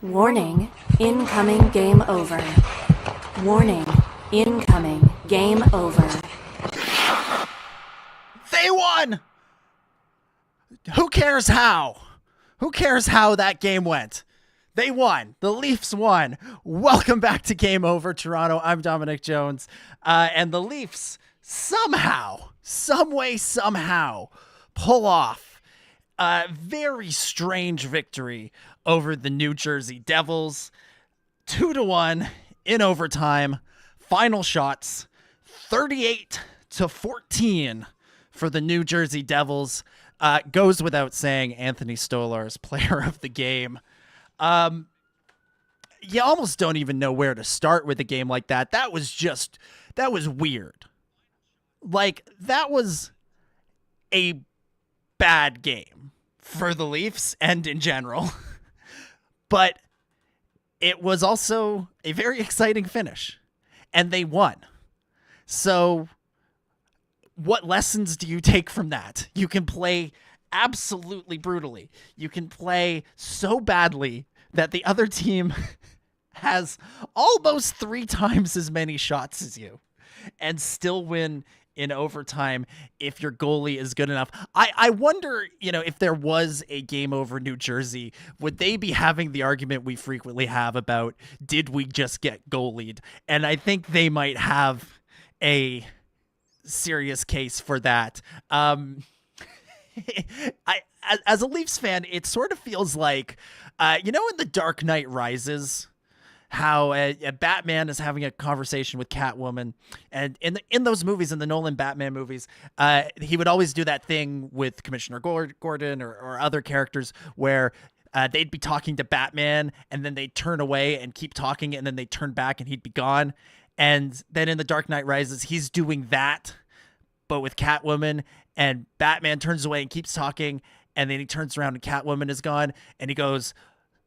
Warning, incoming game over. Warning, incoming game over. They won! Who cares how? Who cares how that game went? They won. The Leafs won. Welcome back to Game Over, Toronto. I'm Dominic Jones. And the Leafs somehow, somehow pull off a very strange victory over the New Jersey Devils. 2-1 in overtime. Final shots, 38-14 for the New Jersey Devils. Goes without saying, Anthony Stolarz, player of the game. You almost don't even know where to start with a game like that. That was weird. Like, that was a bad game for the Leafs and in general. But it was also a very exciting finish. And they won. So what lessons do you take from that? You can play absolutely brutally. You can play so badly that the other team has almost 3 times as many shots as you and still win in overtime if your goalie is good enough. I wonder, if there was a game over New Jersey, would they be having the argument we frequently have about, did we just get goalied? And I think they might have a serious case for that. As a Leafs fan, it sort of feels like, in The Dark Knight Rises, how Batman is having a conversation with Catwoman, and in those movies, in the Nolan Batman movies, he would always do that thing with Commissioner Gordon or other characters where they'd be talking to Batman, and then they'd turn away and keep talking, and then they'd turn back and he'd be gone. And then in The Dark Knight Rises, he's doing that, but with Catwoman, and Batman turns away and keeps talking, and then he turns around and Catwoman is gone, and he goes,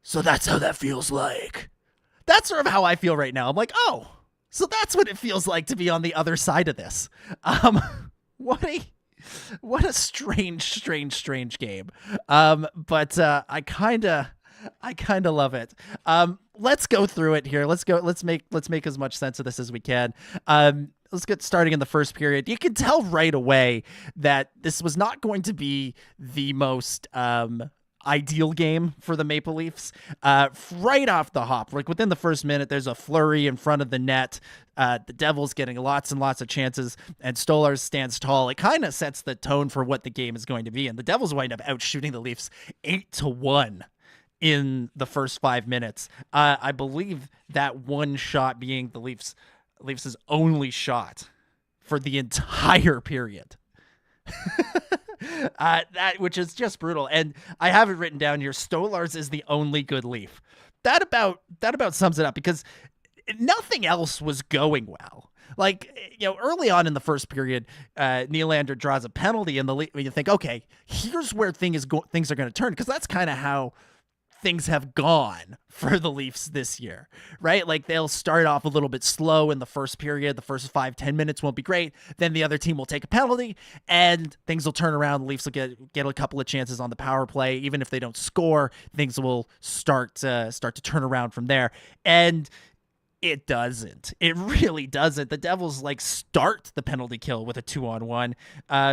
"So that's how that feels like." That's sort of how I feel right now. I'm like, oh, so that's what it feels like to be on the other side of this. What a strange game. But I kind of love it. Let's go through it here. Let's make as much sense of this as we can. Let's get starting in the first period. You can tell right away that this was not going to be the most ideal game for the Maple Leafs. Right off the hop, like within the first minute, there's a flurry in front of the net. The Devils getting lots and lots of chances, and Stolarz stands tall. It kind of sets the tone for what the game is going to be, and the Devils wind up outshooting the Leafs 8-1 in the first 5 minutes. I believe that one shot being the Leafs' only shot for the entire period. Which is just brutal. And I have it written down here. Stolarz is the only good Leaf. That about sums it up, because nothing else was going well. Like, early on in the first period, Nylander draws a penalty, and you think, okay, here's where things are going to turn, because that's kind of how things have gone for the Leafs this year, right? Like, they'll start off a little bit slow in the first period. The first 5-10 minutes won't be great. Then the other team will take a penalty and things will turn around. The Leafs will get a couple of chances on the power play. Even if they don't score, things will start to turn around from there. And it doesn't. It really doesn't. The Devils start the penalty kill with a 2-on-1.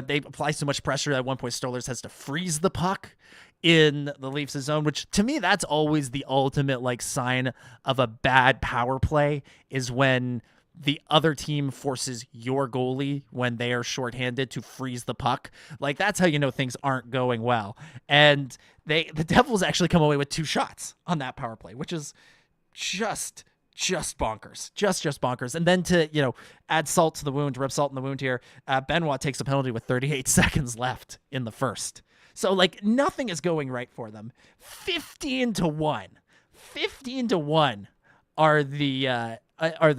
They apply so much pressure that at one point Stolarz has to freeze the puck in the Leafs' zone, which to me, that's always the ultimate sign of a bad power play, is when the other team forces your goalie when they are shorthanded to freeze the puck. That's how you know things aren't going well. And the Devils actually come away with 2 shots on that power play, which is just bonkers, just bonkers. And then to, add salt to the wound, rub salt in the wound here, Benoit takes a penalty with 38 seconds left in the first. So nothing is going right for them. 15-1 are the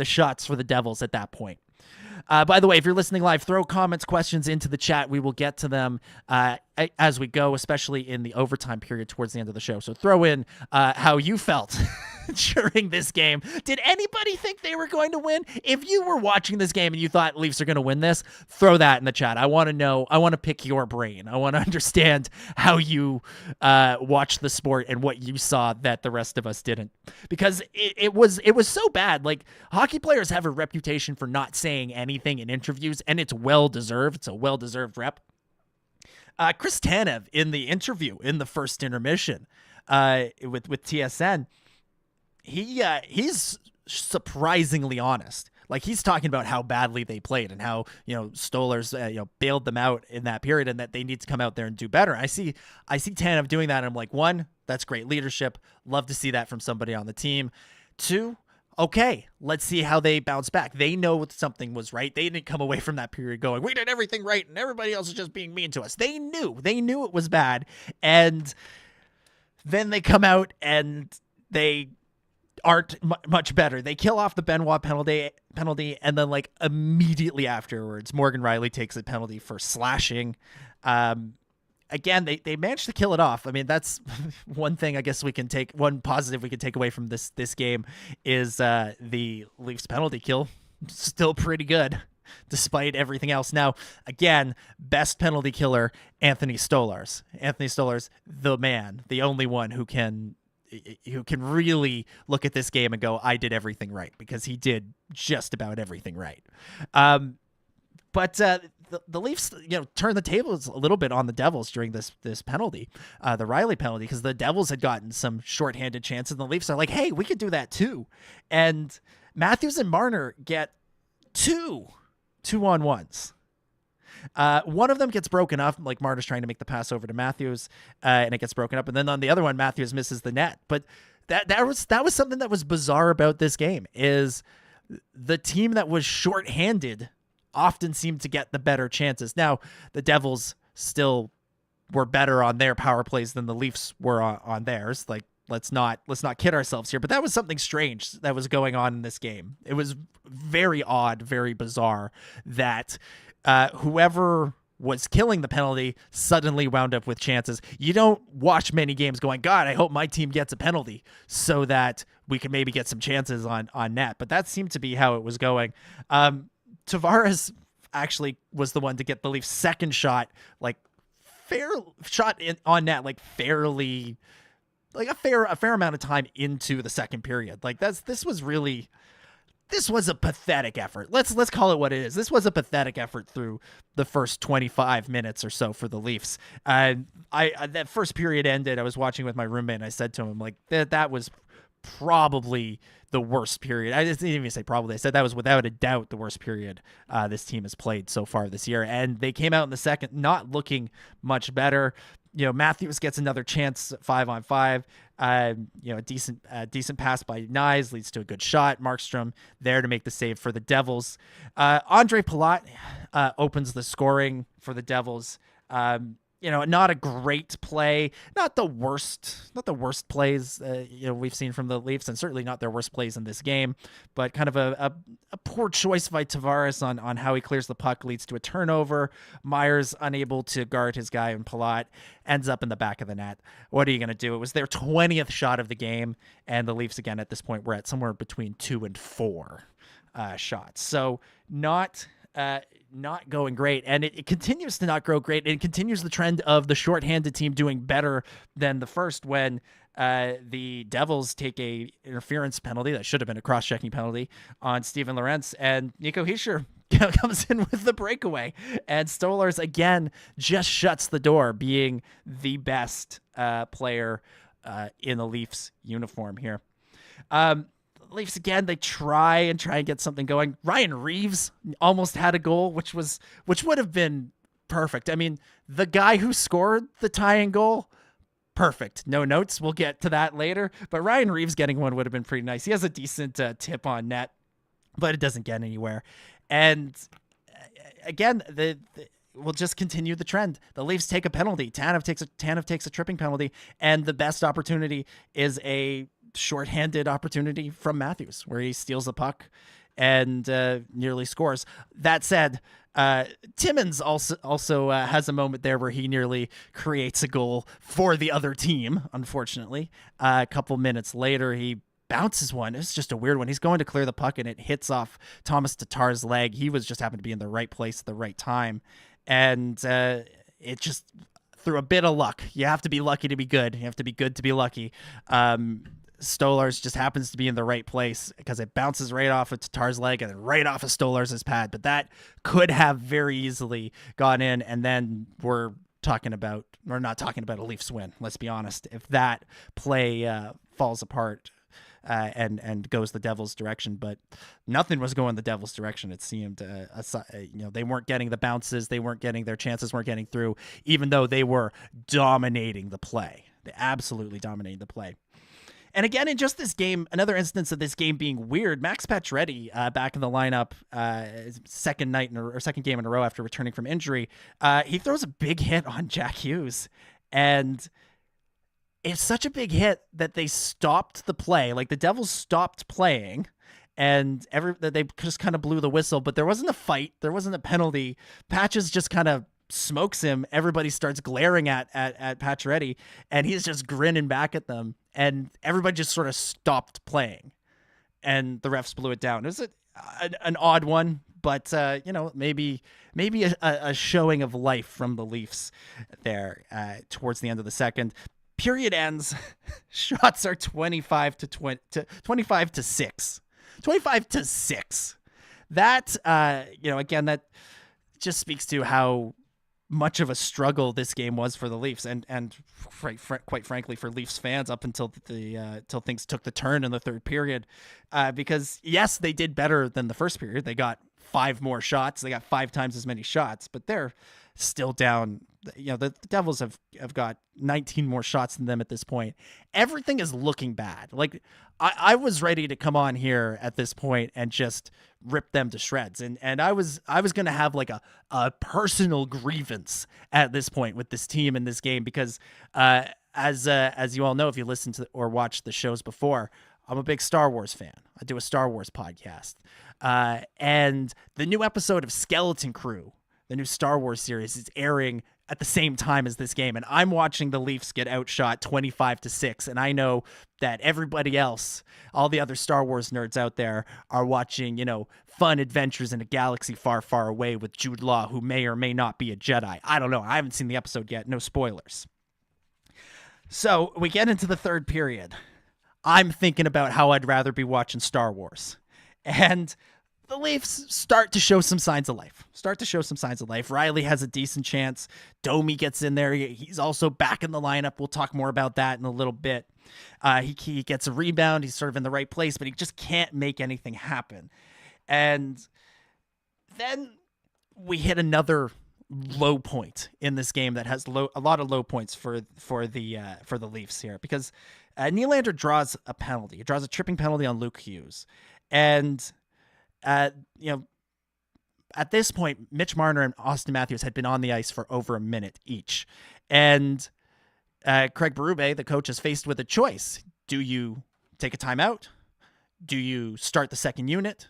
shots for the Devils at that point. By the way, if you're listening live, throw comments, questions into the chat. We will get to them as we go, especially in the overtime period towards the end of the show. So throw in how you felt during this game. Did anybody think they were going to win? If you were watching this game and you thought Leafs are going to win this, throw that in the chat. I want to know. I want to pick your brain. I want to understand how you watched the sport and what you saw that the rest of us didn't. Because it was so bad. Like, hockey players have a reputation for not saying anything in interviews, and it's well-deserved. It's a well-deserved rep. Chris Tanev in the interview in the first intermission with TSN, he's surprisingly honest. Like, he's talking about how badly they played and how, Stolarz, bailed them out in that period and that they need to come out there and do better. I see Tanev doing that, and I'm like, one, that's great leadership. Love to see that from somebody on the team. Two, okay, let's see how they bounce back. They know something was right. They didn't come away from that period going, we did everything right and everybody else is just being mean to us. They knew it was bad. And then they come out and they aren't much better. They kill off the Benoit penalty, and then like immediately afterwards, Morgan Rielly takes a penalty for slashing. Again, they managed to kill it off. I mean, that's one thing I guess one positive we can take away from this game is the Leafs penalty kill. Still pretty good despite everything else. Now, again, best penalty killer, Anthony Stolarz. Anthony Stolarz, the man, the only one who can really look at this game and go, I did everything right, because he did just about everything right. But the Leafs, turned the tables a little bit on the Devils during this penalty, the Rielly penalty, because the Devils had gotten some shorthanded chances, and the Leafs are like, hey, we could do that too. And Matthews and Marner get two 2-on-1s. One of them gets broken up, like Marner's trying to make the pass over to Matthews, and it gets broken up. And then on the other one, Matthews misses the net. But that was something that was bizarre about this game, is the team that was shorthanded often seemed to get the better chances. Now, the Devils still were better on their power plays than the Leafs were on theirs. Like, let's not kid ourselves here, but that was something strange that was going on in this game. It was very odd, very bizarre that whoever was killing the penalty suddenly wound up with chances. You don't watch many games going, God, I hope my team gets a penalty so that we can maybe get some chances on net. But that seemed to be how it was going. Tavares actually was the one to get the Leafs' second shot, like on net, like fairly, like a fair amount of time into the second period. Like this was a pathetic effort. Let's call it what it is. This was a pathetic effort through the first 25 minutes or so for the Leafs. That first period ended. I was watching with my roommate, and I said to him, like, that was probably the worst period. I didn't even say probably. I said that was without a doubt the worst period this team has played so far this year. And they came out in the second not looking much better. Matthews gets another chance 5-on-5. A decent pass by Nyes leads to a good shot. Markstrom there to make the save for the Devils. Andre Palat opens the scoring for the Devils. Not a great play, not the worst plays we've seen from the Leafs, and certainly not their worst plays in this game, but kind of a poor choice by Tavares on how he clears the puck leads to a turnover. Myers unable to guard his guy, and Palat ends up in the back of the net. What are you going to do? It was their 20th shot of the game, and the Leafs again at this point were at somewhere between 2 and 4 shots. So not going great, and it continues to not grow great. It continues the trend of the shorthanded team doing better than the first, when the Devils take a interference penalty that should have been a cross-checking penalty on Steven Lorentz, and Nico Hischier comes in with the breakaway, and Stolarz again just shuts the door, being the best player in the Leafs uniform here. Leafs again, they try and get something going. Ryan Reeves almost had a goal, which would have been perfect. I mean, the guy who scored the tying goal, perfect. No notes. We'll get to that later. But Ryan Reeves getting one would have been pretty nice. He has a decent tip on net, but it doesn't get anywhere. And again, we'll just continue the trend. The Leafs take a penalty. Tanev takes a tripping penalty, and the best opportunity is a shorthanded opportunity from Matthews, where he steals the puck and nearly scores. That said, Timmins also has a moment there where he nearly creates a goal for the other team. Unfortunately, a couple minutes later, he bounces one. It's just a weird one. He's going to clear the puck and it hits off Thomas Tatar's leg. He was just happened to be in the right place at the right time. And it just, through a bit of luck, you have to be lucky to be good. You have to be good to be lucky. Stolarz just happens to be in the right place because it bounces right off of Tatar's leg and right off of Stolarz's pad. But that could have very easily gone in, and then we're not talking about a Leafs win. Let's be honest. If that play falls apart and goes the Devils' direction, but nothing was going the Devils' direction. It seemed, they weren't getting the bounces, they weren't getting their chances, weren't getting through, even though they were dominating the play. They absolutely dominated the play. And again, in just this game, another instance of this game being weird, Max Pacioretty back in the lineup, second game in a row after returning from injury, he throws a big hit on Jack Hughes. And it's such a big hit that they stopped the play. Like, the Devils stopped playing, and they just kind of blew the whistle. But there wasn't a fight. There wasn't a penalty. Patches just kind of smokes him. Everybody starts glaring at Pacioretty, and he's just grinning back at them. And everybody just sort of stopped playing, and the refs blew it down. It was an odd one, but maybe a showing of life from the Leafs there towards the end of the second. Period ends. Shots are 25 to 6. 25 to 6. That again, that just speaks to how much of a struggle this game was for the Leafs, and quite frankly for Leafs fans up until till things took the turn in the third period. Because yes, they did better than the first period. They got 5 more shots. They got 5 times as many shots, but they're still down. The Devils have got 19 more shots than them at this point. Everything is looking bad. Like, I was ready to come on here at this point and just rip them to shreds. And I was going to have like a personal grievance at this point with this team in this game, because as you all know, if you listen to or watch the shows before, I'm a big Star Wars fan. I do a Star Wars podcast. And the new episode of Skeleton Crew, the new Star Wars series, is airing at the same time as this game, and I'm watching the Leafs get outshot 25 to 6, and I know that everybody else, all the other Star Wars nerds out there, are watching, fun adventures in a galaxy far, far away with Jude Law, who may or may not be a Jedi. I don't know. I haven't seen the episode yet. No spoilers. So we get into the third period. I'm thinking about how I'd rather be watching Star Wars, and the Leafs start to show some signs of life. Riley has a decent chance. Domi gets in there. He's also back in the lineup. We'll talk more about that in a little bit. He gets a rebound. He's sort of in the right place, but he just can't make anything happen. And then we hit another low point in this game that has a lot of low points for the Leafs here, because Nylander draws a penalty. He draws a tripping penalty on Luke Hughes. And at this point, Mitch Marner and Auston Matthews had been on the ice for over a minute each. And Craig Berube, the coach, is faced with a choice. Do you take a timeout? Do you start the second unit?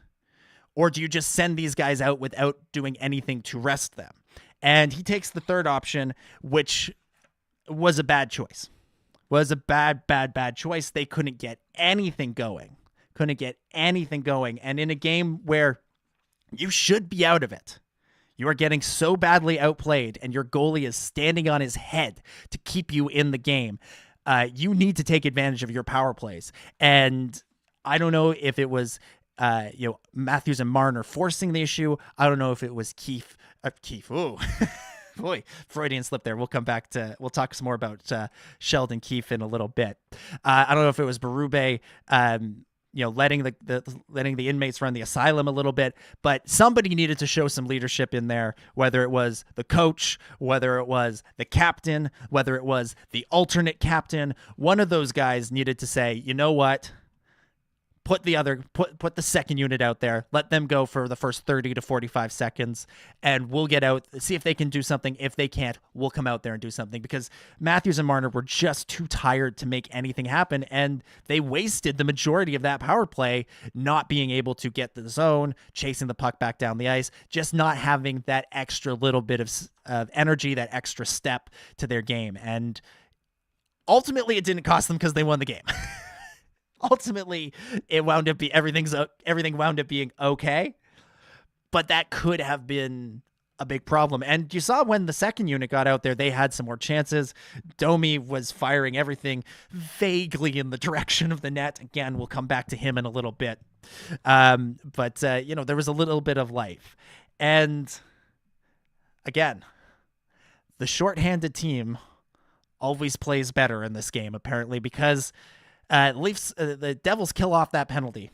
Or do you just send these guys out without doing anything to rest them? And he takes the third option, which was a bad choice. Was a bad choice. They couldn't get anything going. And in a game where you should be out of it, you are getting so badly outplayed, and your goalie is standing on his head to keep you in the game. You need to take advantage of your power plays. And I don't know if it was Matthews and Marner forcing the issue. I don't know if it was Keefe. Ooh. Boy, Freudian slip there. We'll talk some more about Sheldon Keefe in a little bit. I don't know if it was Berube, letting the inmates run the asylum a little bit, but somebody needed to show some leadership in there, whether it was the coach, whether it was the captain, whether it was the alternate captain. One of those guys needed to say, you know what? Put the second unit out there, let them go for the first 30 to 45 seconds, and we'll get out, see if they can do something. If they can't, we'll come out there and do something, because Matthews and Marner were just too tired to make anything happen, and they wasted the majority of that power play not being able to get to the zone, chasing the puck back down the ice, just not having that extra little bit of energy, that extra step to their game. And ultimately it didn't cost them, because they won the game. ultimately, everything wound up being okay. But that could have been a big problem. And you saw when the second unit got out there, they had some more chances. Domi was firing everything vaguely in the direction of the net. Again, we'll come back to him in a little bit. But there was a little bit of life. And again, the shorthanded team always plays better in this game, apparently, because the Devils kill off that penalty.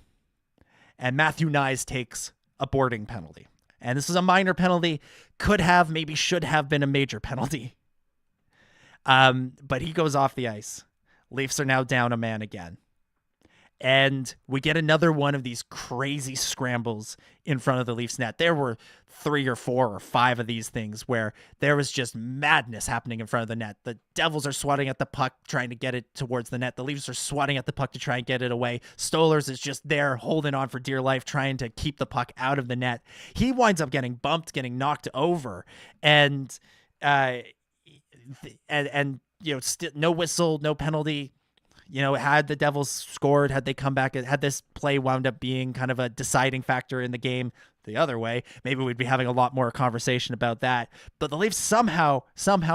And Matthew Nyes takes a boarding penalty. And this was a minor penalty, could have, maybe should have been a major penalty. But he goes off the ice. Leafs are now down a man again. And we get another one of these crazy scrambles in front of the Leafs net. There were 3 or 4 or 5 of these things where there was just madness happening in front of the net. The Devils are swatting at the puck, trying to get it towards the net. The Leafs are swatting at the puck to try and get it away. Stolarz is just there holding on for dear life, trying to keep the puck out of the net. He winds up getting bumped, getting knocked over, and no whistle, no penalty. Had the Devils scored, had they come back, had this play wound up being kind of a deciding factor in the game the other way, maybe we'd be having a lot more conversation about that. But the Leafs somehow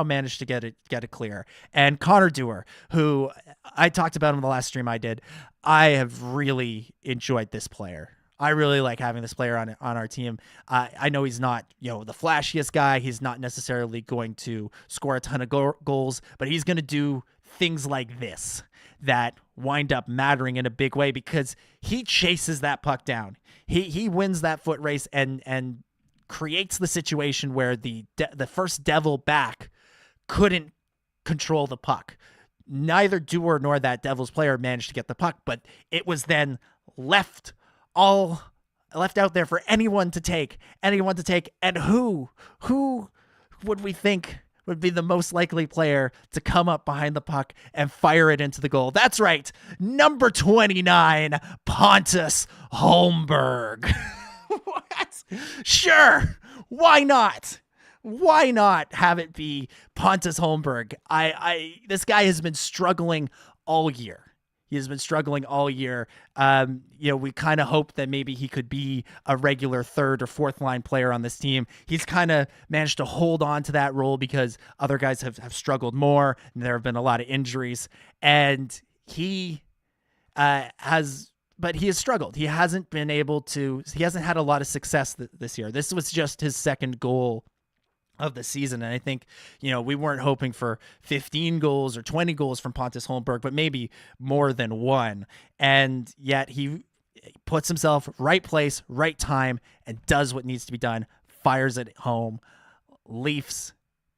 managed to get it clear. And Connor Dewar, who I talked about in the last stream I did, I have really enjoyed this player. I really like having this player on our team. I know he's not, the flashiest guy. He's not necessarily going to score a ton of goals, but he's going to do things like this that wind up mattering in a big way because he chases that puck down. He wins that foot race and creates the situation where the first Devil back couldn't control the puck. Neither Dewar nor that Devils player managed to get the puck, but it was then left out there for anyone to take. And who would we think would be the most likely player to come up behind the puck and fire it into the goal? That's right, number 29, Pontus Homberg. What? Sure, why not? Why not have it be Pontus Homberg? This guy has been struggling all year. He has been struggling all year. We kind of hope that maybe he could be a regular third or fourth line player on this team. He's kind of managed to hold on to that role because other guys have struggled more, and there have been a lot of injuries. And he has struggled. He hasn't had a lot of success this year. This was just his second goal of the season. And I think, we weren't hoping for 15 goals or 20 goals from Pontus Homberg, but maybe more than one. And yet he puts himself right place, right time, and does what needs to be done, fires it home. Leafs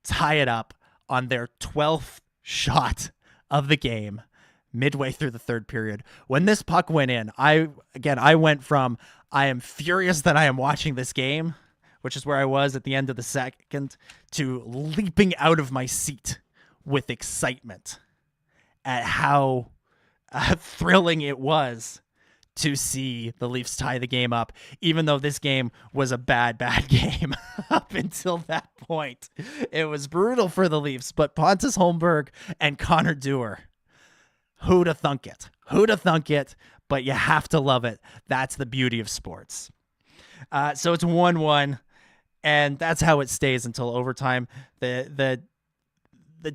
tie it up on their 12th shot of the game midway through the third period. When this puck went in, I went from, I am furious that I am watching this game, which is where I was at the end of the second, to leaping out of my seat with excitement at how thrilling it was to see the Leafs tie the game up, even though this game was a bad game up until that point. It was brutal for the Leafs, but Pontus Homberg and Connor Dewar, who'da thunk it? Who'da thunk it? But you have to love it. That's the beauty of sports. So it's 1-1. And that's how it stays until overtime. The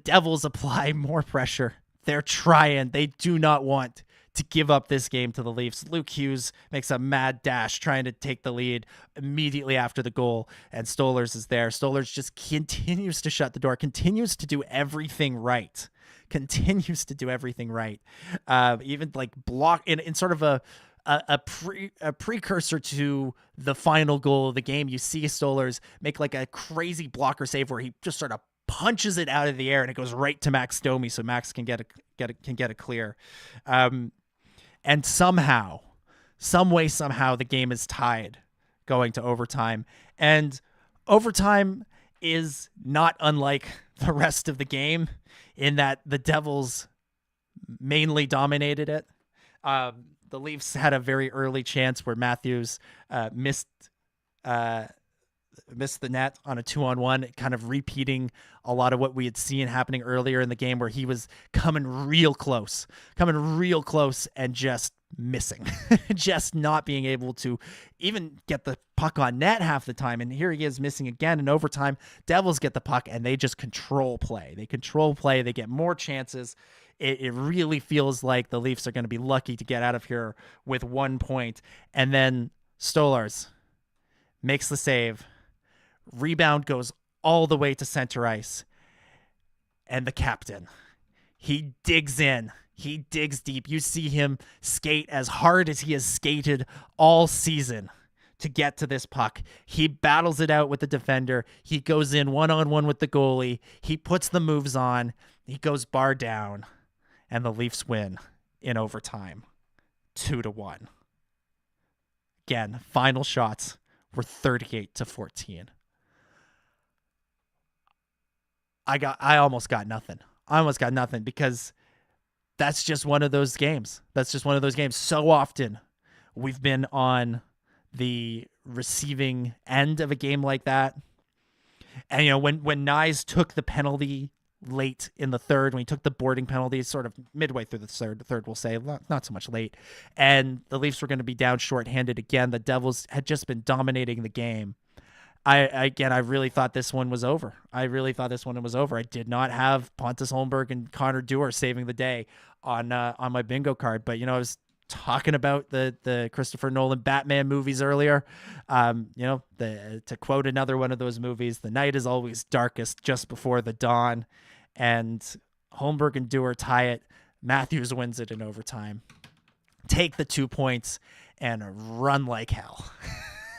Devils apply more pressure. They're trying. They do not want to give up this game to the Leafs. Luke Hughes makes a mad dash trying to take the lead immediately after the goal, and Stolarz is there. Stolarz just continues to shut the door, continues to do everything right. Even like block in sort of a precursor to the final goal of the game. You see Stolarz make like a crazy blocker save where he just sort of punches it out of the air and it goes right to Max Domi, so Max can get a clear. And somehow the game is tied going to overtime. And overtime is not unlike the rest of the game in that the Devils mainly dominated it. The Leafs had a very early chance where Matthews missed the net on a 2-on-1, kind of repeating a lot of what we had seen happening earlier in the game, where he was coming real close and just missing, just not being able to even get the puck on net half the time. And here he is missing again in overtime. Devils get the puck and they just control play. They get more chances. It really feels like the Leafs are going to be lucky to get out of here with 1 point. And then Stolarz makes the save. Rebound goes all the way to center ice. And the captain, he digs in. He digs deep. You see him skate as hard as he has skated all season to get to this puck. He battles it out with the defender. He goes in one-on-one with the goalie. He puts the moves on. He goes bar down. And the Leafs win in overtime, 2-1. Again, final shots were 38-14. I almost got nothing. Because that's just one of those games. So often we've been on the receiving end of a game like that. And, when Nyes took the penalty late in the third, when he took the boarding penalty sort of midway through the third, we'll say, not so much late, and the Leafs were going to be down shorthanded again. The Devils had just been dominating the game. I really thought this one was over. I did not have Pontus Homberg and Connor Dewar saving the day on my bingo card, but I was talking about the Christopher Nolan Batman movies earlier. To quote another one of those movies, the night is always darkest just before the dawn, and Holmberg and Dewar tie it. Matthews wins it in overtime. Take the 2 points and run like hell.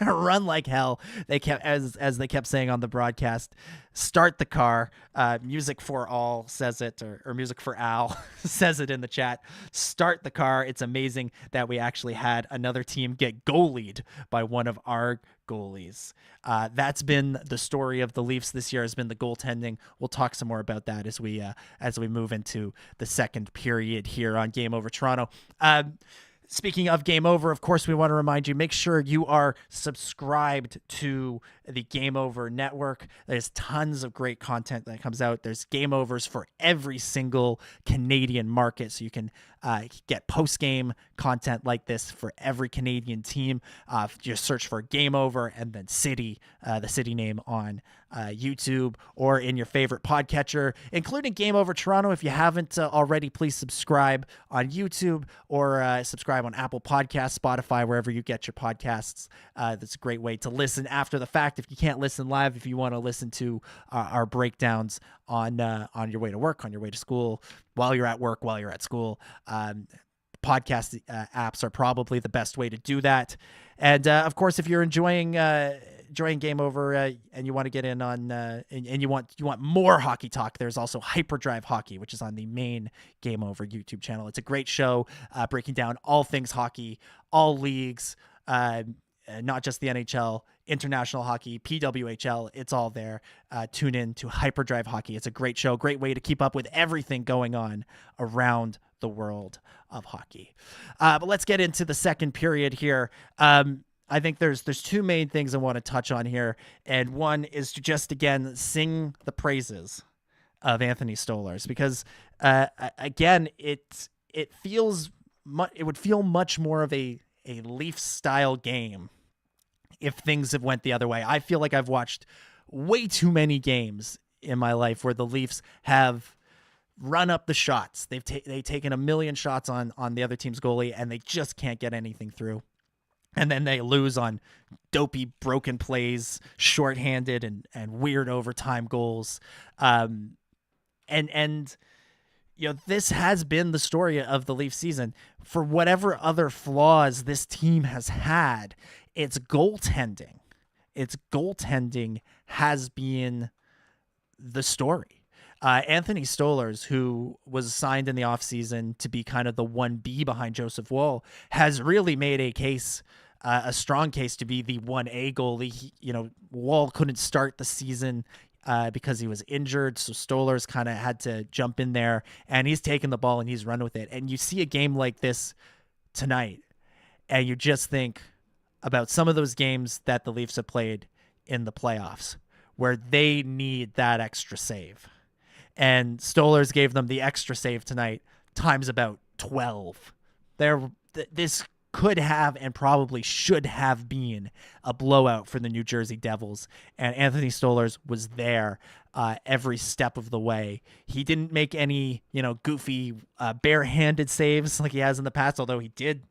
Run like hell. They kept, as they kept saying on the broadcast, start the car. Music for All says it, or Music for Al says it in the chat. Start the car. It's amazing that we actually had another team get goalied by one of our goalies. That's been the story of the Leafs this year, has been the goaltending. We'll talk some more about that as we move into the second period here on Game Over Toronto. Speaking of Game Over, of course, we want to remind you, make sure you are subscribed to the Game Over network. There's tons of great content that comes out. There's Game Overs for every single Canadian market, so you can get post-game content like this for every Canadian team. Just search for Game Over and then City, the city name on YouTube or in your favorite podcatcher, including Game Over Toronto. If you haven't already, please subscribe on YouTube or subscribe on Apple Podcasts, Spotify, wherever you get your podcasts. That's a great way to listen after the fact. If you can't listen live, if you want to listen to our breakdowns on your way to work, on your way to school, while you're at work, while you're at school, podcast apps are probably the best way to do that. And of course, if you're enjoying Game Over and you want to get in on and you want more hockey talk, there's also Hyperdrive Hockey, which is on the main Game Over YouTube channel. It's a great show breaking down all things hockey, all leagues, not just the NHL, international hockey, PWHL. It's all there. Tune in to Hyperdrive Hockey. It's a great show, great way to keep up with everything going on around the world of hockey. But let's get into the second period here. I think there's two main things I want to touch on here, and one is to just again sing the praises of Anthony Stolarz, because again it would feel much more of a Leafs style game if things have went the other way. I feel like I've watched way too many games in my life where the Leafs have run up the shots. They've taken a million shots on the other team's goalie, and they just can't get anything through. And then they lose on dopey broken plays, shorthanded and weird overtime goals. And this has been the story of the Leafs season. For whatever other flaws this team has had, its goaltending has been the story. Anthony Stolarz, who was signed in the offseason to be kind of the 1B behind Joseph Woll, has really made a case, a strong case to be the 1A goalie. Woll couldn't start the season because he was injured, so Stolarz kind of had to jump in there, and he's taken the ball and he's run with it. And you see a game like this tonight, and you just think about some of those games that the Leafs have played in the playoffs where they need that extra save. And Stolarz gave them the extra save tonight times about 12. This could have and probably should have been a blowout for the New Jersey Devils. And Anthony Stolarz was there every step of the way. He didn't make any, goofy barehanded saves like he has in the past, although he did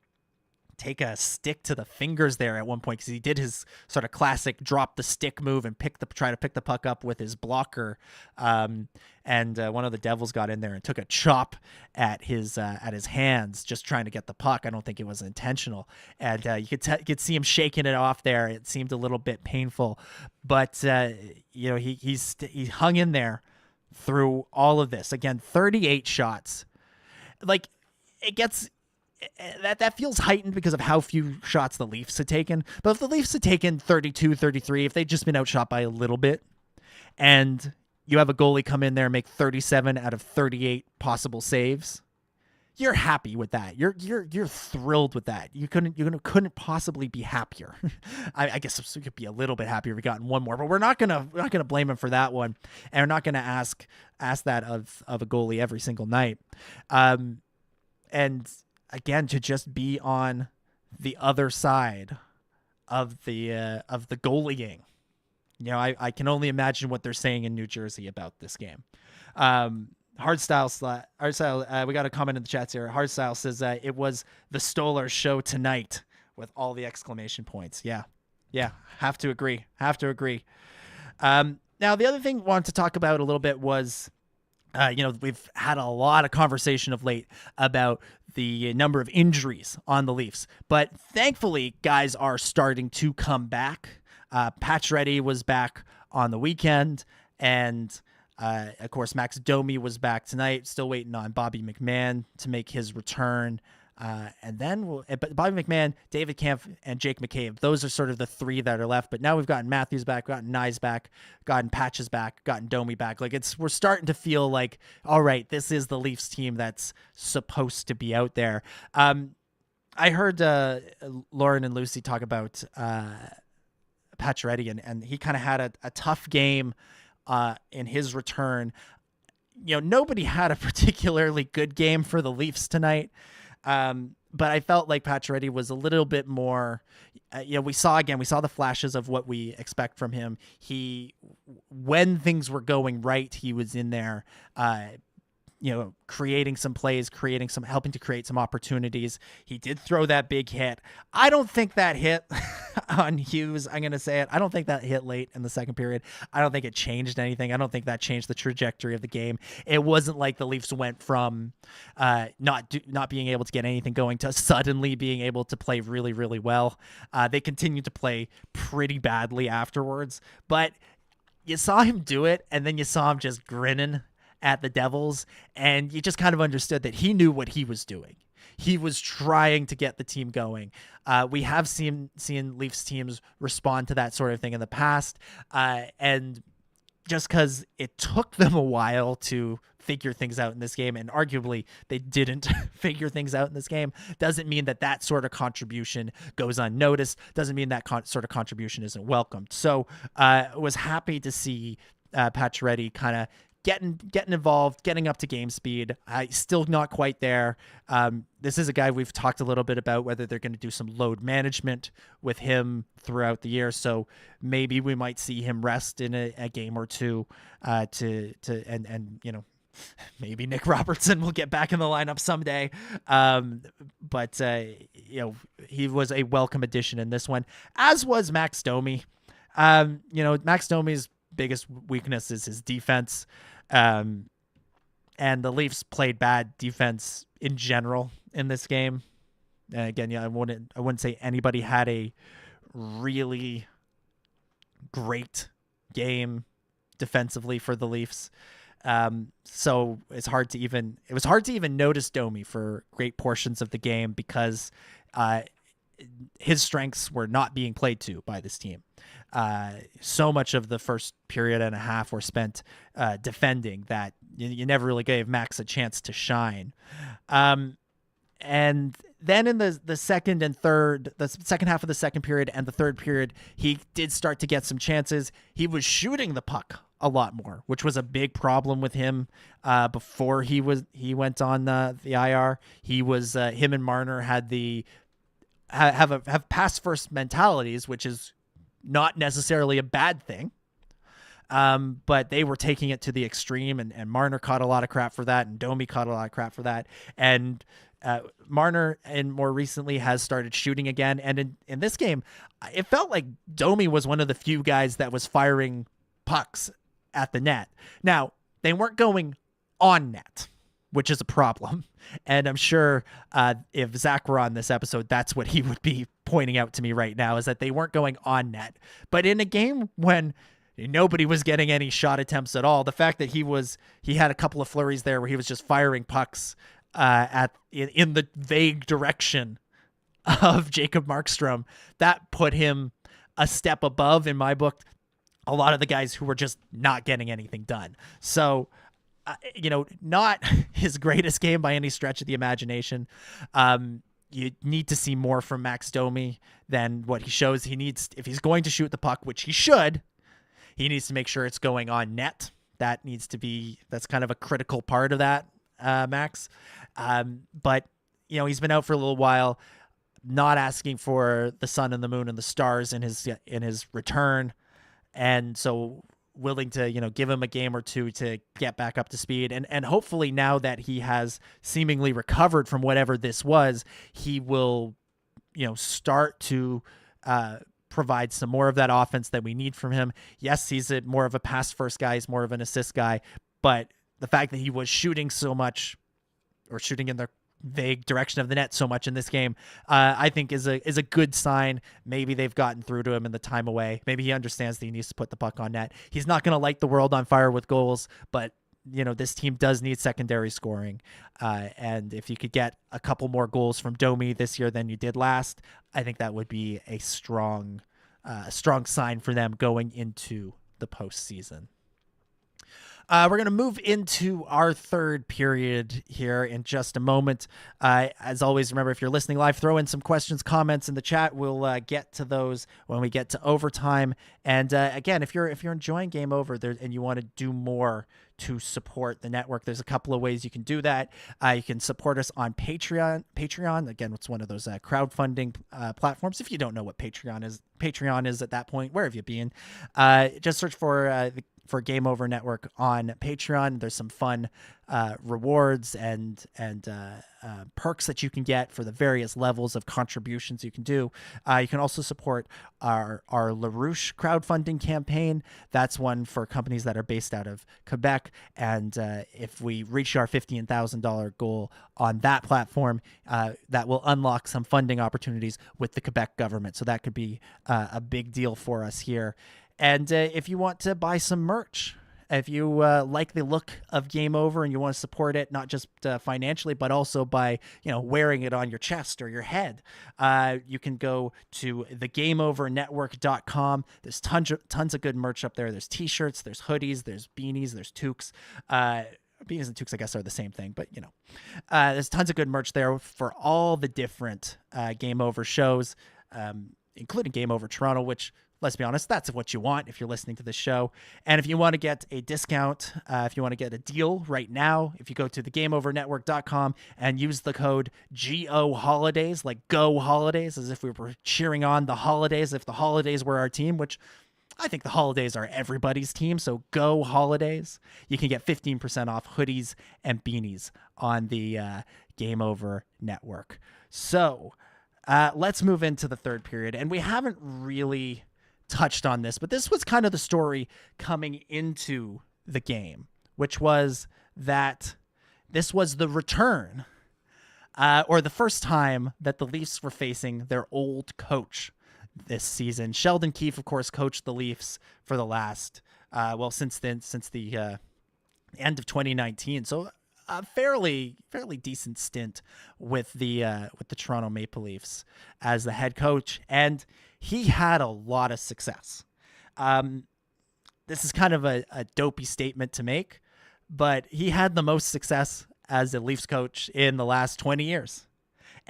take a stick to the fingers there at one point because he did his sort of classic drop the stick move and try to pick the puck up with his blocker. And one of the Devils got in there and took a chop at his hands, just trying to get the puck. I don't think it was intentional. And you could see him shaking it off there. It seemed a little bit painful, but he hung in there through all of this. Again, 38 shots. Like, it gets that feels heightened because of how few shots the Leafs had taken. But if the Leafs had taken 32, 33, if they'd just been outshot by a little bit, and you have a goalie come in there and make 37 out of 38 possible saves, you're happy with that. You're thrilled with that. You couldn't possibly be happier. I guess we could be a little bit happier if we gotten one more, but we're not gonna blame him for that one, and we're not gonna ask that of a goalie every single night. And again, to just be on the other side of the goalieing. I can only imagine what they're saying in New Jersey about this game. Hardstyle, we got a comment in the chats here. Hardstyle says it was the Stolarz show tonight with all the exclamation points. Yeah, have to agree. Now, the other thing I wanted to talk about a little bit was, we've had a lot of conversation of late about the number of injuries on the Leafs, but thankfully guys are starting to come back. Pacioretty was back on the weekend, and of course Max Domi was back tonight. Still waiting on Bobby McMann to make his return. And then Bobby McMann, David Kampf, and Jake McCabe. Those are sort of the three that are left. But now we've gotten Matthews back, gotten Nyes back, gotten Patches back, gotten Domi back. Like we're starting to feel like, all right, this is the Leafs team that's supposed to be out there. I heard Lauren and Lucy talk about Pacioretty, and he kind of had a tough game in his return. Nobody had a particularly good game for the Leafs tonight. But I felt like Pacioretty was a little bit more, we saw the flashes of what we expect from him. When things were going right, he was in there, creating some plays, helping to create some opportunities. He did throw that big hit. I don't think that hit on Hughes, I'm going to say it, I don't think that hit late in the second period. I don't think it changed anything. I don't think that changed the trajectory of the game. It wasn't like the Leafs went from not being able to get anything going to suddenly being able to play really, really well. They continued to play pretty badly afterwards, but you saw him do it, and then you saw him just grinning at the Devils, and you just kind of understood that he knew what he was doing. He was trying to get the team going. We have seen Leafs teams respond to that sort of thing in the past, and just because it took them a while to figure things out in this game, and arguably they didn't figure things out in this game, doesn't mean that sort of contribution goes unnoticed, doesn't mean that sort of contribution isn't welcomed. So I was happy to see Pacioretty kind of getting involved, getting up to game speed. Still not quite there. This is a guy we've talked a little bit about whether they're going to do some load management with him throughout the year. So maybe we might see him rest in a game or two maybe Nick Robertson will get back in the lineup someday. But he was a welcome addition in this one, as was Max Domi. Max Domi's biggest weakness is his defense. And the Leafs played bad defense in general in this game. And again, I wouldn't say anybody had a really great game defensively for the Leafs. So it was hard to even notice Domi for great portions of the game because his strengths were not being played to by this team. So much of the first period and a half were spent defending that you never really gave Max a chance to shine. And then in the second and third, the second half of the second period and the third period, he did start to get some chances. He was shooting the puck a lot more, which was a big problem with him before he went on the IR. He was him and Marner had have pass first mentalities, which is not necessarily a bad thing. But they were taking it to the extreme, and Marner caught a lot of crap for that, and Domi caught a lot of crap for that. And Marner, and more recently, has started shooting again. And in this game, it felt like Domi was one of the few guys that was firing pucks at the net. Now, they weren't going on net, which is a problem. And I'm sure if Zach were on this episode, that's what he would be pointing out to me right now, is that they weren't going on net. But in a game when nobody was getting any shot attempts at all, the fact that he had a couple of flurries there where he was just firing pucks in the vague direction of Jacob Markstrom, that put him a step above, in my book, a lot of the guys who were just not getting anything done. So, not his greatest game by any stretch of the imagination. You need to see more from Max Domi than what he shows. He needs, if he's going to shoot the puck, which he should, he needs to make sure it's going on net. That's kind of a critical part of that, Max. But he's been out for a little while, not asking for the sun and the moon and the stars in his return. And so willing to, give him a game or two to get back up to speed. And hopefully now that he has seemingly recovered from whatever this was, he will, start to, provide some more of that offense that we need from him. Yes, he's more of a pass first guy. He's more of an assist guy, but the fact that he was shooting so much, or shooting in the vague direction of the net so much in this game, I think is a good sign. Maybe they've gotten through to him in the time away. Maybe he understands that he needs to put the puck on net. He's not going to light the world on fire with goals, but this team does need secondary scoring. And if you could get a couple more goals from Domi this year than you did last, I think that would be a strong sign for them going into the postseason. We're going to move into our third period here in just a moment. As always, remember, if you're listening live, throw in some questions, comments in the chat. We'll get to those when we get to overtime. And again, if you're enjoying Game Over there and you want to do more to support the network, there's a couple of ways you can do that. You can support us on Patreon. Again, it's one of those crowdfunding platforms. If you don't know what Patreon is at that point, where have you been? Just search for Game Over Network on Patreon. There's some fun rewards and perks that you can get for the various levels of contributions you can do. You can also support our LaRouche crowdfunding campaign. That's one for companies that are based out of Quebec. And if we reach our $15,000 goal on that platform, that will unlock some funding opportunities with the Quebec government. So that could be a big deal for us here. And if you want to buy some merch, if you like the look of Game Over and you want to support it, not just financially, but also by wearing it on your chest or your head, you can go to thegameovernetwork.com. There's tons of good merch up there. There's t-shirts, there's hoodies, there's beanies, there's toques. Beanies and toques, I guess, are the same thing, but there's tons of good merch there for all the different Game Over shows, including Game Over Toronto, which, let's be honest, that's what you want if you're listening to this show. And if you want to get a discount, if you want to get a deal right now, if you go to thegameovernetwork.com and use the code GOHolidays, like Go Holidays, as if we were cheering on the holidays, if the holidays were our team, which I think the holidays are everybody's team. So Go Holidays. You can get 15% off hoodies and beanies on the Game Over Network. So let's move into the third period. And we haven't really touched on this, but this was kind of the story coming into the game, which was that this was the return or the first time that the Leafs were facing their old coach this season. Sheldon Keefe, of course, coached the Leafs for the last since the end of 2019. So a fairly decent stint with the Toronto Maple Leafs as the head coach, and he had a lot of success. This is kind of a dopey statement to make, but he had the most success as a Leafs coach in the last 20 years.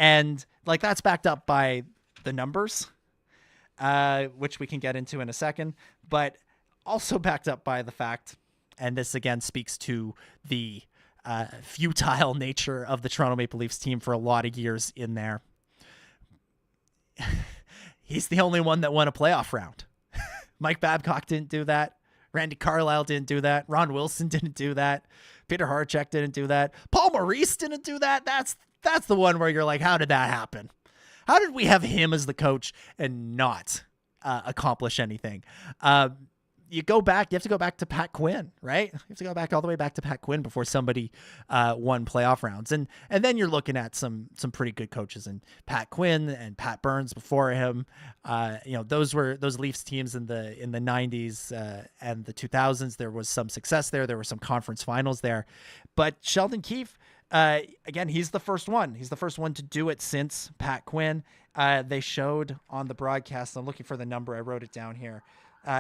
And like that's backed up by the numbers, which we can get into in a second, but also backed up by the fact, and this again speaks to the futile nature of the Toronto Maple Leafs team for a lot of years in there. He's the only one that won a playoff round. Mike Babcock didn't do that. Randy Carlyle didn't do that. Ron Wilson didn't do that. Peter Horachek didn't do that. Paul Maurice didn't do that. That's the one where you're like, how did that happen? How did we have him as the coach and not accomplish anything? You have to go back to Pat Quinn, right? You have to go back all the way back to Pat Quinn before somebody won playoff rounds. And then you're looking at some pretty good coaches, and Pat Quinn and Pat Burns before him. Those Leafs teams in the 90s and the 2000s. There was some success there. There were some conference finals there. But Sheldon Keefe, again, he's the first one. He's the first one to do it since Pat Quinn. They showed on the broadcast. I'm looking for the number. I wrote it down here.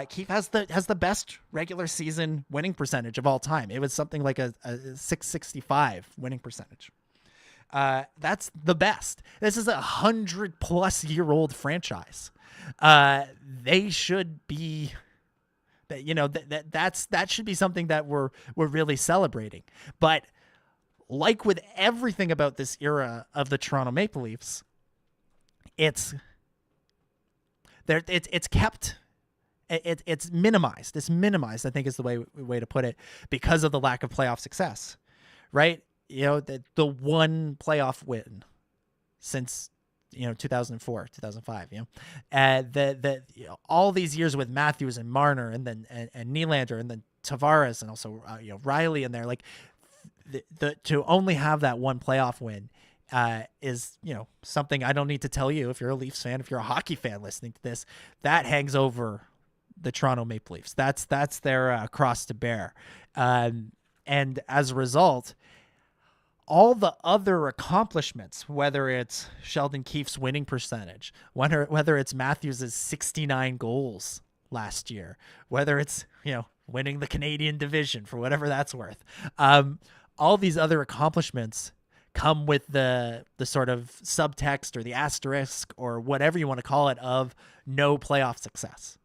Keefe has the best regular season winning percentage of all time. It was something like a 665 winning percentage. That's the best. This is 100+ year old franchise. They should be, that should be something that we're really celebrating. But like with everything about this era of the Toronto Maple Leafs, it's kept. It's minimized. It's minimized, I think is the way to put it, because of the lack of playoff success, right? The one playoff win since 2004, 2005. All these years with Matthews and Marner and then and Nylander and then Tavares and also Riley in there, like to only have that one playoff win is something I don't need to tell you. If you're a Leafs fan, if you're a hockey fan listening to this, that hangs over the Toronto Maple Leafs. That's their cross to bear. And as a result, all the other accomplishments, whether it's Sheldon Keefe's winning percentage, whether it's Matthews' 69 goals last year, whether it's, winning the Canadian division for whatever that's worth, all these other accomplishments come with the sort of subtext or the asterisk or whatever you want to call it of no playoff success.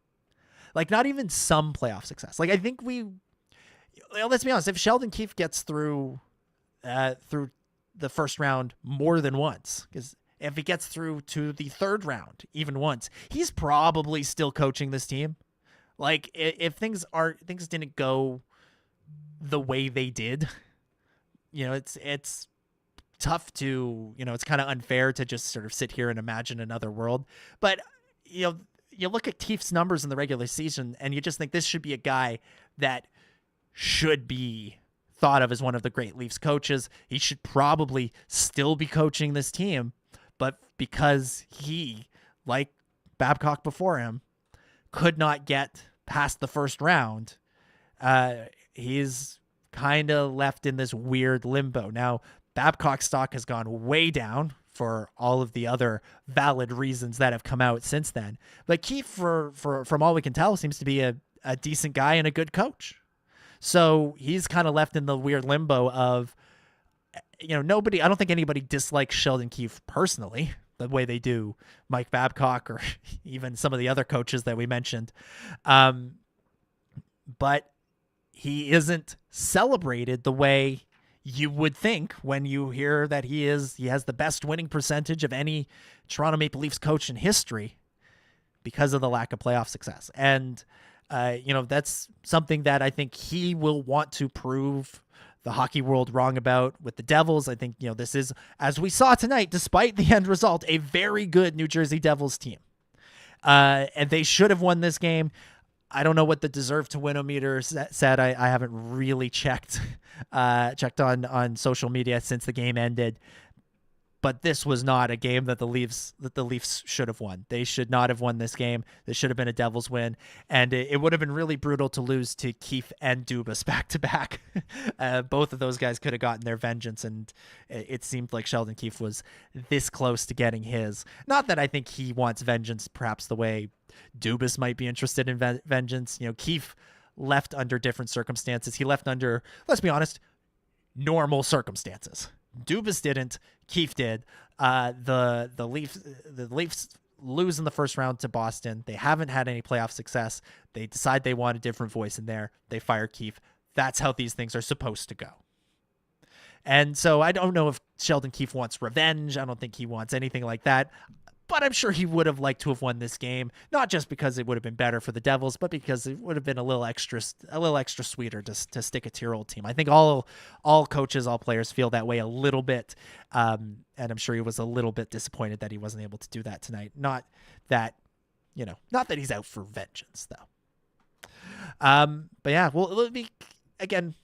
Like not even some playoff success. Like I think let's be honest, if Sheldon Keefe gets through the first round more than once, because if he gets through to the third round even once, he's probably still coaching this team. Like if things didn't go the way they did, it's tough to, it's kind of unfair to just sort of sit here and imagine another world. But, you look at Keefe's numbers in the regular season and you just think this should be a guy that should be thought of as one of the great Leafs coaches. He should probably still be coaching this team, but because he, like Babcock before him, could not get past the first round, he's kind of left in this weird limbo. Now, Babcock's stock has gone way down for all of the other valid reasons that have come out since then. But Keefe, from all we can tell, seems to be a decent guy and a good coach. So he's kind of left in the weird limbo of, I don't think anybody dislikes Sheldon Keefe personally the way they do Mike Babcock or even some of the other coaches that we mentioned. But he isn't celebrated the way you would think when you hear that he has the best winning percentage of any Toronto Maple Leafs coach in history because of the lack of playoff success. And, that's something that I think he will want to prove the hockey world wrong about with the Devils. I think, this is, as we saw tonight, despite the end result, a very good New Jersey Devils team. And they should have won this game. I don't know what the deserve to win-o-meter said. I haven't really checked on social media since the game ended. But this was not a game that the Leafs should have won. They should not have won this game. This should have been a Devils win. And it would have been really brutal to lose to Keefe and Dubas back-to-back. Both of those guys could have gotten their vengeance, and it seemed like Sheldon Keefe was this close to getting his. Not that I think he wants vengeance perhaps the way Dubas might be interested in vengeance. Keefe left under different circumstances. He left under, let's be honest, normal circumstances. Dubas didn't. Keefe did. The Leafs lose in the first round to Boston. They haven't had any playoff success. They decide they want a different voice in there. They fire Keefe. That's how these things are supposed to go. And so I don't know if Sheldon Keefe wants revenge. I don't think he wants anything like that. But I'm sure he would have liked to have won this game, not just because it would have been better for the Devils, but because it would have been a little extra sweeter to stick it to your old team. I think all coaches, all players feel that way a little bit, and I'm sure he was a little bit disappointed that he wasn't able to do that tonight. Not that he's out for vengeance though. But yeah, well, it'll be again,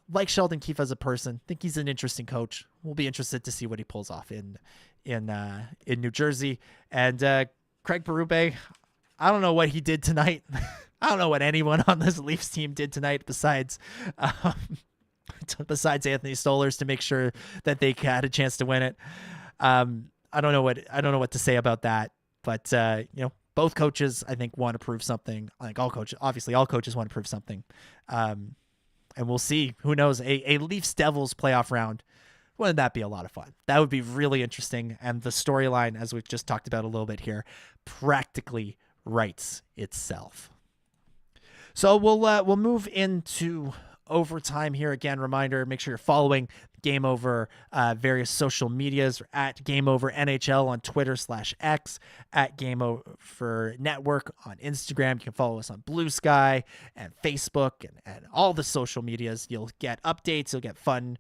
like Sheldon Keefe as a person. I think he's an interesting coach. We'll be interested to see what he pulls off in New Jersey. And Craig Berube, I don't know what he did tonight. I don't know what anyone on this Leafs team did tonight besides Anthony Stolarz to make sure that they had a chance to win it. I don't know what to say about that, but both coaches I think want to prove something. I think all coaches want to prove something. And we'll see. Who knows? A Leafs Devils playoff round. Wouldn't that be a lot of fun? That would be really interesting. And the storyline, as we've just talked about a little bit here, practically writes itself. So we'll move into overtime here. Again, reminder, make sure you're following Game Over various social medias, at Game Over NHL on Twitter /X, at Game Over Network on Instagram. You can follow us on Bluesky and Facebook and all the social medias. You'll get updates. You'll get fun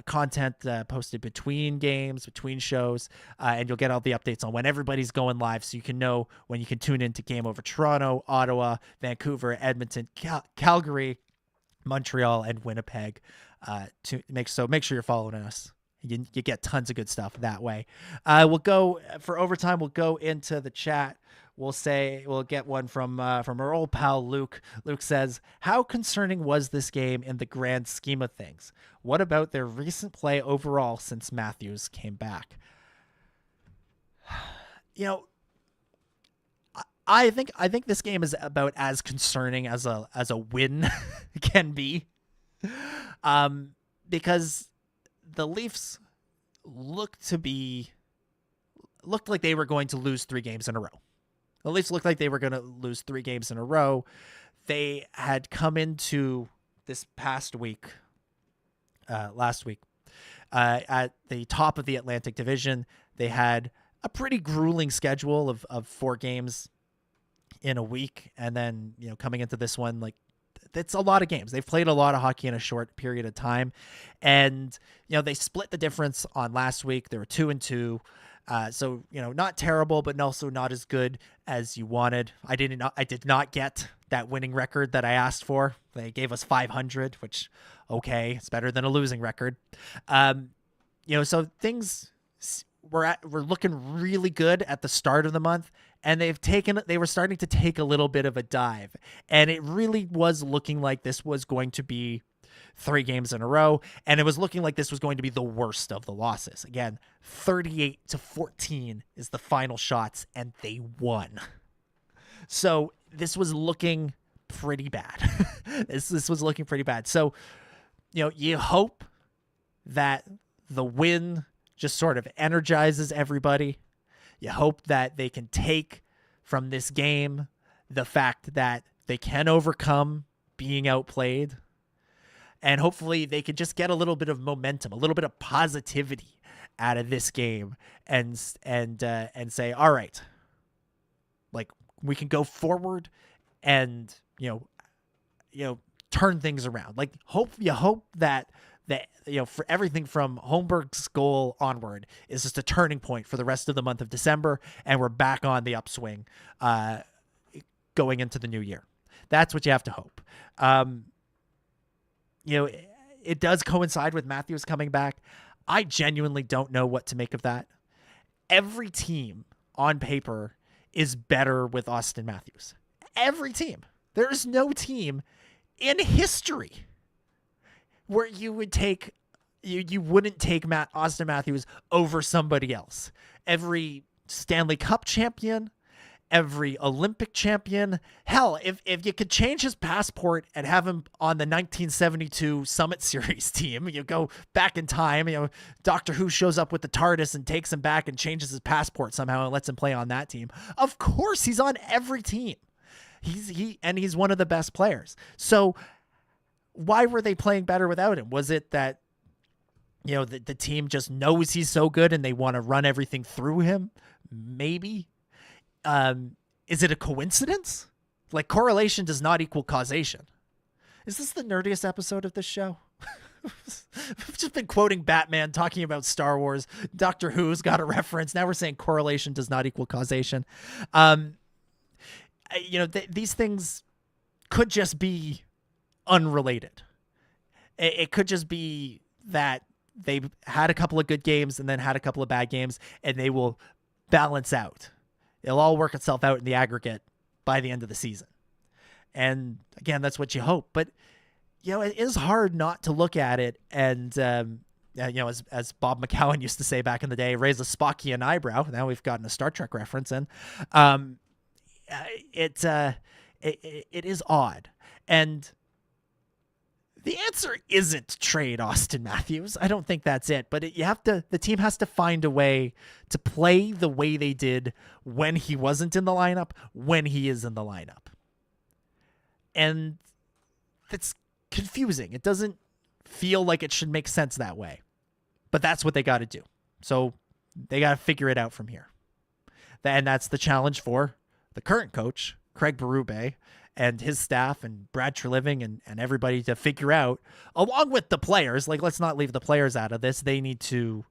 content posted between games, between shows, and you'll get all the updates on when everybody's going live, so you can know when you can tune into Game Over Toronto, Ottawa, Vancouver, Edmonton, Calgary, Montreal, and Winnipeg. Make sure you're following us. You get tons of good stuff that way. We'll go for overtime. We'll go into the chat. We'll get one from our old pal Luke. Luke says, "How concerning was this game in the grand scheme of things? What about their recent play overall since Matthews came back?" I think this game is about as concerning as a win can be, because the Leafs looked like they were going to lose 3 games in a row. The Leafs looked like they were going to lose 3 games in a row. They had come into this past week, last week, at the top of the Atlantic Division. They had a pretty grueling schedule of 4 games in a week. And then, coming into this one, like, it's a lot of games. They've played a lot of hockey in a short period of time. And, they split the difference on last week. They were 2-2. So, not terrible, but also not as good as you wanted. I did not get that winning record that I asked for. They gave us 500, which, okay, it's better than a losing record. So things were looking really good at the start of the month, and they were starting to take a little bit of a dive, and it really was looking like this was going to be 3 games in a row, and it was looking like this was going to be the worst of the losses. Again, 38-14 is the final shots, and they won. So this was looking pretty bad. This was looking pretty bad. So, you hope that the win just sort of energizes everybody. You hope that they can take from this game the fact that they can overcome being outplayed. And hopefully they can just get a little bit of momentum, a little bit of positivity out of this game, and say, all right, like, we can go forward and turn things around. Like, you hope that for everything from Homberg's goal onward is just a turning point for the rest of the month of December, and we're back on the upswing going into the new year. That's what you have to hope. It does coincide with Matthews coming back. I genuinely don't know what to make of that. Every team on paper is better with Auston Matthews. Every team. There is no team in history where you wouldn't take Auston Matthews over somebody else. Every Stanley Cup champion, every Olympic champion. Hell, if you could change his passport and have him on the 1972 Summit Series team, you go back in time, Doctor Who shows up with the TARDIS and takes him back and changes his passport somehow and lets him play on that team. Of course, he's on every team. He's one of the best players. So why were they playing better without him? Was it that, the team just knows he's so good and they want to run everything through him? Maybe. Is it a coincidence? Like, correlation does not equal causation. Is this the nerdiest episode of this show? We've just been quoting Batman, talking about Star Wars. Doctor Who's got a reference. Now we're saying correlation does not equal causation. These things could just be unrelated. It could just be that they've had a couple of good games and then had a couple of bad games, and they will balance out. It'll all work itself out in the aggregate by the end of the season. And again, that's what you hope. But, it is hard not to look at it and, as Bob McCowan used to say back in the day, raise a Spockian eyebrow. Now we've gotten a Star Trek reference in. It is odd. And the answer isn't trade Auston Matthews. I don't think that's it. But the team has to find a way to play the way they did when he wasn't in the lineup, when he is in the lineup. And that's confusing. It doesn't feel like it should make sense that way. But that's what they got to do. So they got to figure it out from here. And that's the challenge for the current coach, Craig Berube, and his staff and Brad Treliving and everybody to figure out, along with the players. Like, let's not leave the players out of this. They need to,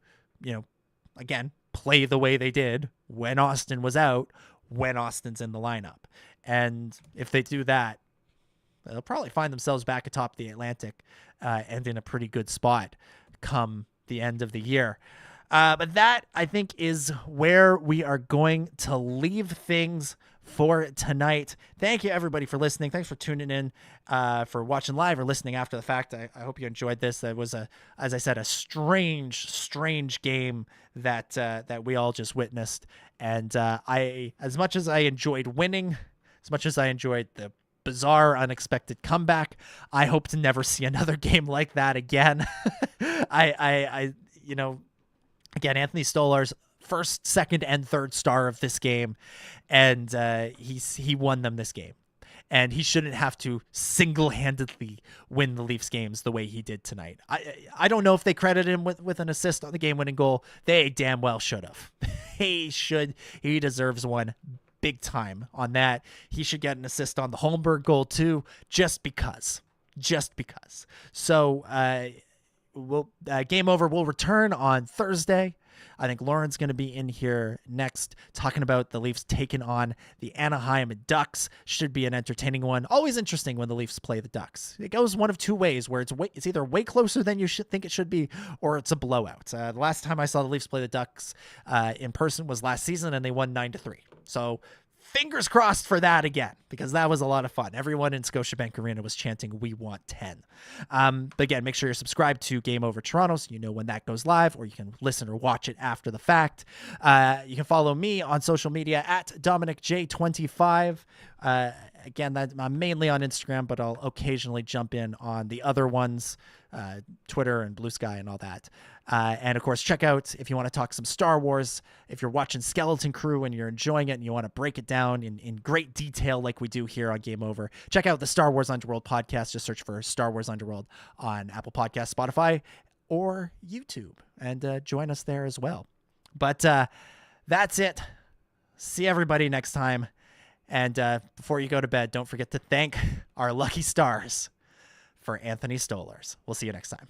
again, play the way they did when Auston was out, when Auston's in the lineup. And if they do that, they'll probably find themselves back atop the Atlantic and in a pretty good spot come the end of the year. But that, I think, is where we are going to leave things for tonight. Thank you, everybody, for listening. Thanks for tuning in, for watching live or listening after the fact. I hope you enjoyed this. That was, as I said, a strange game that we all just witnessed. And as much as I enjoyed winning, as much as I enjoyed the bizarre, unexpected comeback, I hope to never see another game like that again. Again, Anthony Stolarz, first, second, and third star of this game, and he won them this game. And he shouldn't have to single-handedly win the Leafs games the way he did tonight. I don't know if they credited him with an assist on the game-winning goal. They damn well should have. He deserves one big time on that. He should get an assist on the Homberg goal too, just because. So, Game Over will return on Thursday. I think Lauren's going to be in here next talking about the Leafs taking on the Anaheim Ducks. Should be an entertaining one. Always interesting when the Leafs play the Ducks. It goes one of two ways, where it's either way closer than you should think it should be, or it's a blowout. The last time I saw the Leafs play the Ducks in person was last season, and they won 9-3. So fingers crossed for that again, because that was a lot of fun. Everyone in Scotiabank Arena was chanting, "We want 10." But again, make sure you're subscribed to Game Over Toronto so you know when that goes live, or you can listen or watch it after the fact. You can follow me on social media at DominicJ25. Again, I'm mainly on Instagram, but I'll occasionally jump in on the other ones, Twitter and Bluesky and all that. And of course, check out, if you want to talk some Star Wars, if you're watching Skeleton Crew and you're enjoying it and you want to break it down in great detail like we do here on Game Over, check out the Star Wars Underworld podcast. Just search for Star Wars Underworld on Apple Podcasts, Spotify, or YouTube, and join us there as well. But that's it. See everybody next time. And before you go to bed, don't forget to thank our lucky stars for Anthony Stolarz. We'll see you next time.